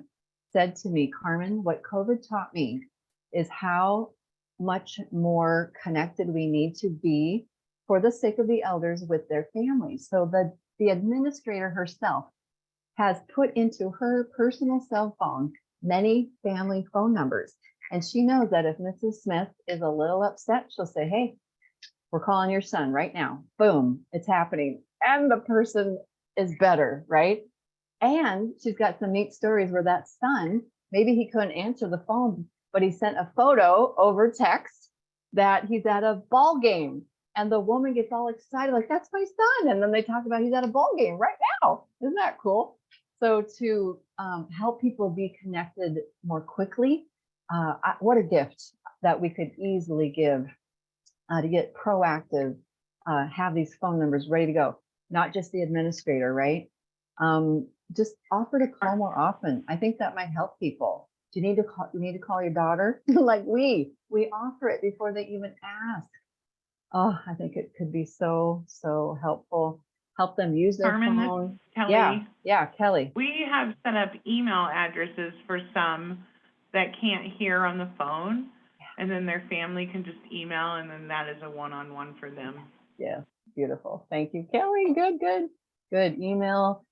said to me, Carmen, what COVID taught me is how much more connected we need to be for the sake of the elders with their families. So the administrator herself has put into her personal cell phone many family phone numbers. And she knows that if Mrs. Smith is a little upset, she'll say, hey, we're calling your son right now. Boom, it's happening. And the person is better, right? And she's got some neat stories where that son, maybe he couldn't answer the phone, but he sent a photo over text that he's at a ball game. And the woman gets all excited, like, that's my son. And then they talk about he's at a ball game right now. Isn't that cool? So to help people be connected more quickly, what a gift that we could easily give to get proactive, have these phone numbers ready to go, not just the administrator, right? Just offer to call more often. I think that might help people. Do you need to call? You need to call your daughter? Like we offer it before they even ask. Oh, I think it could be so helpful. Help them use their Carmen, this phone. is Kelly. Yeah, Kelly. We have set up email addresses for some that can't hear on the phone, and then their family can just email, and then that is a one-on-one for them. Yeah, beautiful. Thank you, Kelly. Good email.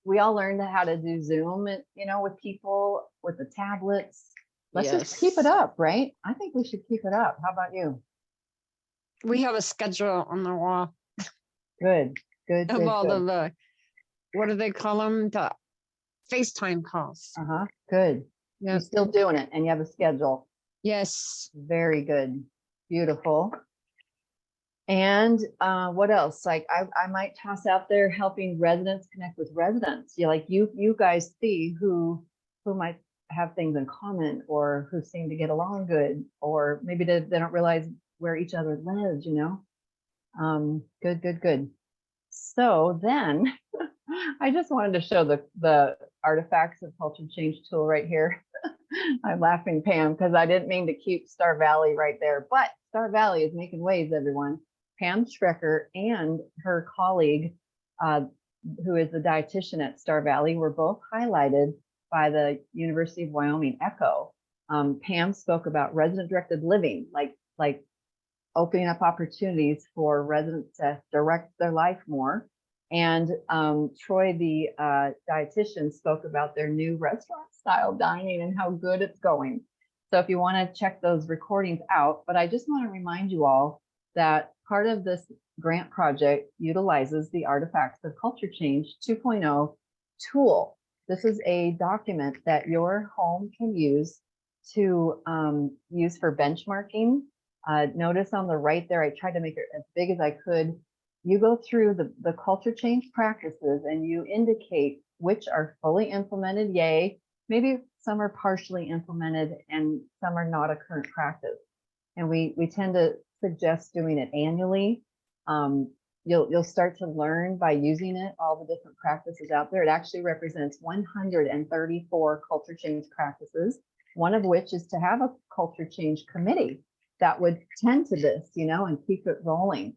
We all learned how to do Zoom, with people with the tablets. Let's just keep it Yes. up, right? I think we should keep it up. How about you? We have a schedule on the wall Good. of all of the, what do they call them? The FaceTime calls. Good. Yeah. You're still doing it and you have a schedule. Yes. Very good. Beautiful. And what else? Like I might toss out there helping residents connect with residents. You guys see who might have things in common or who seem to get along good, or maybe they don't realize where each other lives, Good. So then I just wanted to show the artifacts of culture change tool right here. I'm laughing, Pam, because I didn't mean to keep Star Valley right there, but Star Valley is making waves, everyone. Pam Schrecker and her colleague, who is the dietitian at Star Valley, were both highlighted by the University of Wyoming ECHO. Pam spoke about resident-directed living, like opening up opportunities for residents to direct their life more. And Troy, the dietitian, spoke about their new restaurant-style dining and how good it's going. So if you want to check those recordings out, but I just want to remind you all that part of this grant project utilizes the Artifacts of Culture Change 2.0 tool. This is a document that your home can use to use for benchmarking. Notice on the right there, I tried to make it as big as I could. You go through the culture change practices and you indicate which are fully implemented, yay. Maybe some are partially implemented and some are not a current practice. And we tend to suggest doing it annually. You'll start to learn by using it, all the different practices out there. It actually represents 134 culture change practices, one of which is to have a culture change committee that would tend to this, and keep it rolling.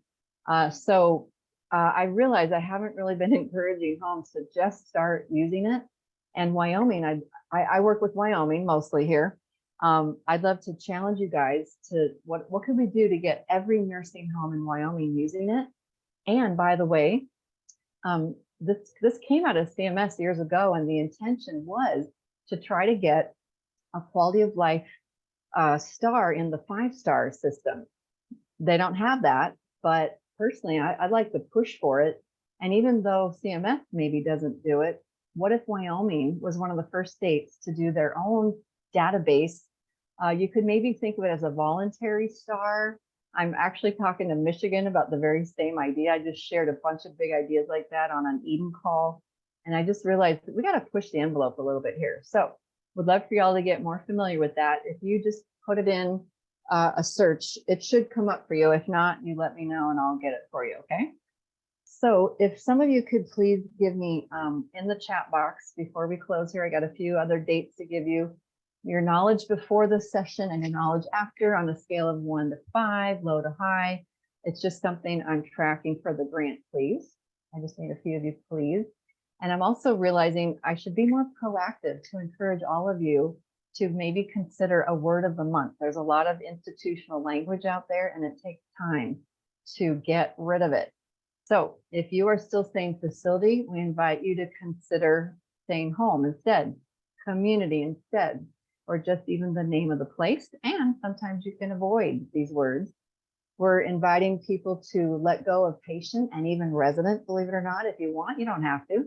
So I realize I haven't really been encouraging homes to just start using it. And Wyoming, I work with Wyoming mostly here. I'd love to challenge you guys to what could we do to get every nursing home in Wyoming using it? And by the way, this came out of CMS years ago, and the intention was to try to get a quality of life star in the 5-star system. They don't have that, but personally, I'd like to push for it. And even though CMS maybe doesn't do it, what if Wyoming was one of the first states to do their own database? You could maybe think of it as a voluntary star. I'm actually talking to Michigan about the very same idea. I just shared a bunch of big ideas like that on an Eden call. And I just realized that we got to push the envelope a little bit here. So would love for y'all to get more familiar with that. If you just put it in a search, it should come up for you. If not, you let me know and I'll get it for you, okay? So if some of you could please give me in the chat box before we close here, I got a few other dates to give you. Your knowledge before the session and your knowledge after on a scale of 1 to 5, low to high. It's just something I'm tracking for the grant, please. I just need a few of you, please. And I'm also realizing I should be more proactive to encourage all of you to maybe consider a word of the month. There's a lot of institutional language out there, and it takes time to get rid of it. So if you are still saying facility, we invite you to consider saying home instead, community instead, or just even the name of the place. And sometimes you can avoid these words. We're inviting people to let go of patient and even resident, believe it or not. If you want, you don't have to,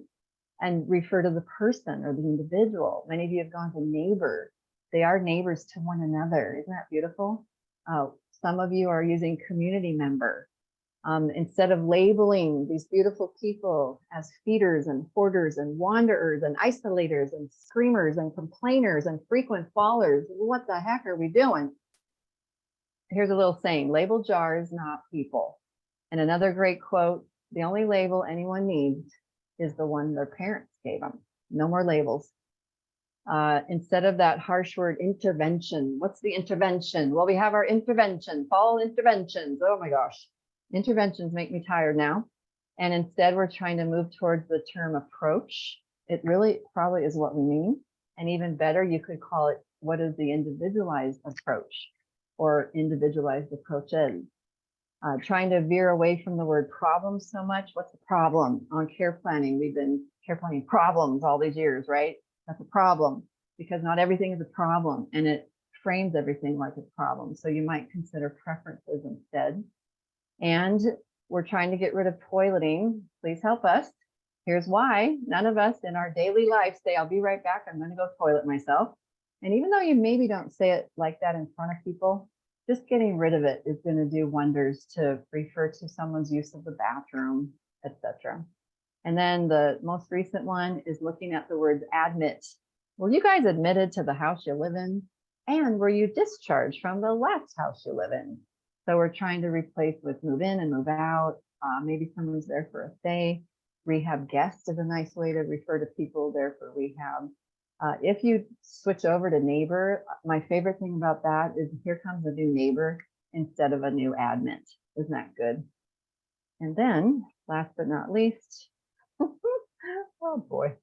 and refer to the person or the individual. Many of you have gone to neighbor. They are neighbors to one another. Isn't that beautiful? Some of you are using community member. Instead of labeling these beautiful people as feeders and hoarders and wanderers and isolators and screamers and complainers and frequent fallers, what the heck are we doing? Here's a little saying, label jars, not people. And another great quote, the only label anyone needs is the one their parents gave them. No more labels. Instead of that harsh word intervention, what's the intervention? Well, we have our intervention, fall interventions. Oh my gosh. Interventions make me tired now. And instead, we're trying to move towards the term approach. It really probably is what we mean. And even better, you could call it, what is the individualized approach or individualized approaches? Trying to veer away from the word problem so much. What's the problem? On care planning, we've been care planning problems all these years, right? That's a problem because not everything is a problem, and it frames everything like a problem. So you might consider preferences instead. And we're trying to get rid of toileting. Please help us. Here's why. None of us in our daily life say, I'll be right back. I'm going to go toilet myself. And even though you maybe don't say it like that in front of people, just getting rid of it is going to do wonders to refer to someone's use of the bathroom, etc. And then the most recent one is looking at the words admit. Were you guys admitted to the house you live in? And were you discharged from the last house you live in? So we're trying to replace with move in and move out. Maybe someone's there for a stay. Rehab guest is a nice way to refer to people there for rehab. If you switch over to neighbor, my favorite thing about that is here comes a new neighbor instead of a new admit. Isn't that good? And then last but not least, oh boy,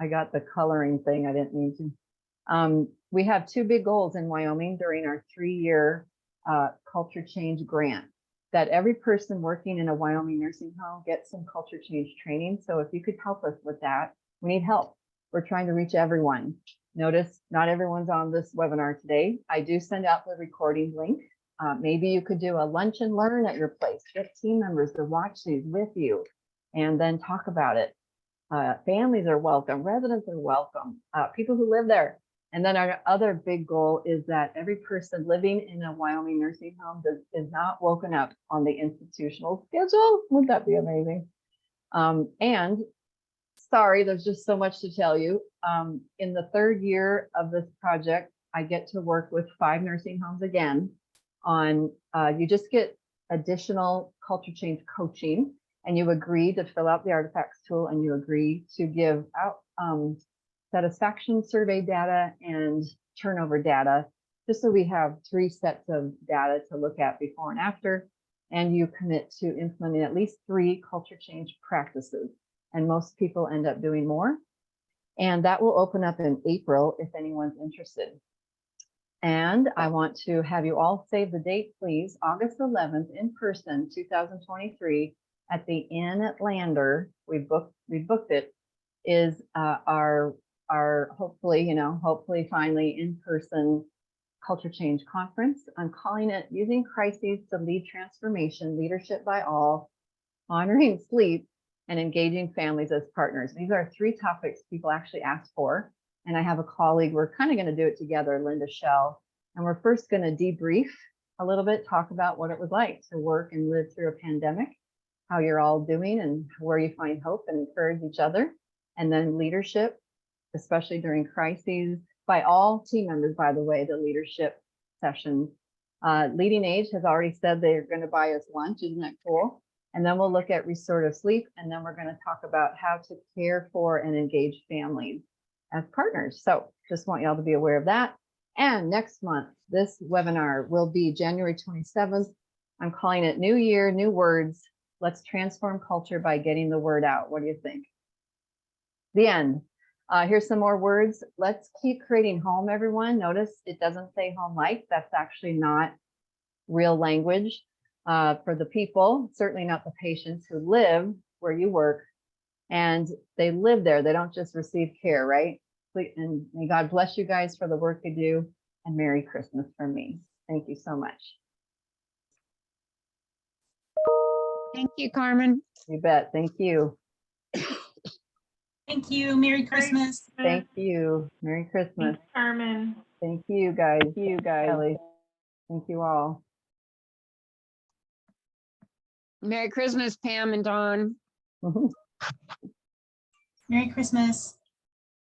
I got the coloring thing. I didn't mean to. We have two big goals in Wyoming during our 3-year culture change grant, that every person working in a Wyoming nursing home gets some culture change training. So if you could help us with that, we need help. We're trying to reach everyone. Notice not everyone's on this webinar today. I do send out the recording link. Maybe you could do a lunch and learn at your place. Get team members to watch these with you and then talk about it. Families are welcome. Residents are welcome. People who live there. And then our other big goal is that every person living in a Wyoming nursing home is not woken up on the institutional schedule. Wouldn't that be amazing? And sorry, there's just so much to tell you. In the 3rd year of this project, I get to work with 5 nursing homes again on, you just get additional culture change coaching, and you agree to fill out the artifacts tool, and you agree to give out satisfaction survey data and turnover data, just so we have 3 sets of data to look at before and after, and you commit to implementing at least 3 culture change practices. And most people end up doing more. And that will open up in April if anyone's interested. And I want to have you all save the date, please. August 11th in person, 2023 at the Inn at Lander. We booked it, is our hopefully finally in-person culture change conference. I'm calling it Using Crises to Lead Transformation, Leadership by All, Honoring Sleep, and Engaging Families as Partners. These are 3 topics people actually asked for. And I have a colleague, we're kind of going to do it together, Linda Shell. And we're first going to debrief a little bit, talk about what it was like to work and live through a pandemic, how you're all doing and where you find hope and encourage each other. And then leadership, especially during crises, by all team members, by the way, the leadership sessions. Leading Age has already said they're going to buy us lunch. Isn't that cool? And then we'll look at restorative sleep, and then we're going to talk about how to care for and engage families as partners. So just want y'all to be aware of that. And next month, this webinar will be January 27th. I'm calling it New Year, New Words. Let's transform culture by getting the word out. What do you think? The end. Here's some more words. Let's keep creating home, everyone. Notice it doesn't say home like. That's actually not real language for the people, certainly not the patients who live where you work. And they live there. They don't just receive care, right? And may God bless you guys for the work you do. And Merry Christmas from me. Thank you so much. Thank you, Carmen. You bet. Thank you. Thank you. Merry Christmas. Thank you. Merry Christmas. Thanks, Carmen. Thank you, guys. Kelly. Thank you all. Merry Christmas, Pam and Dawn. Merry Christmas.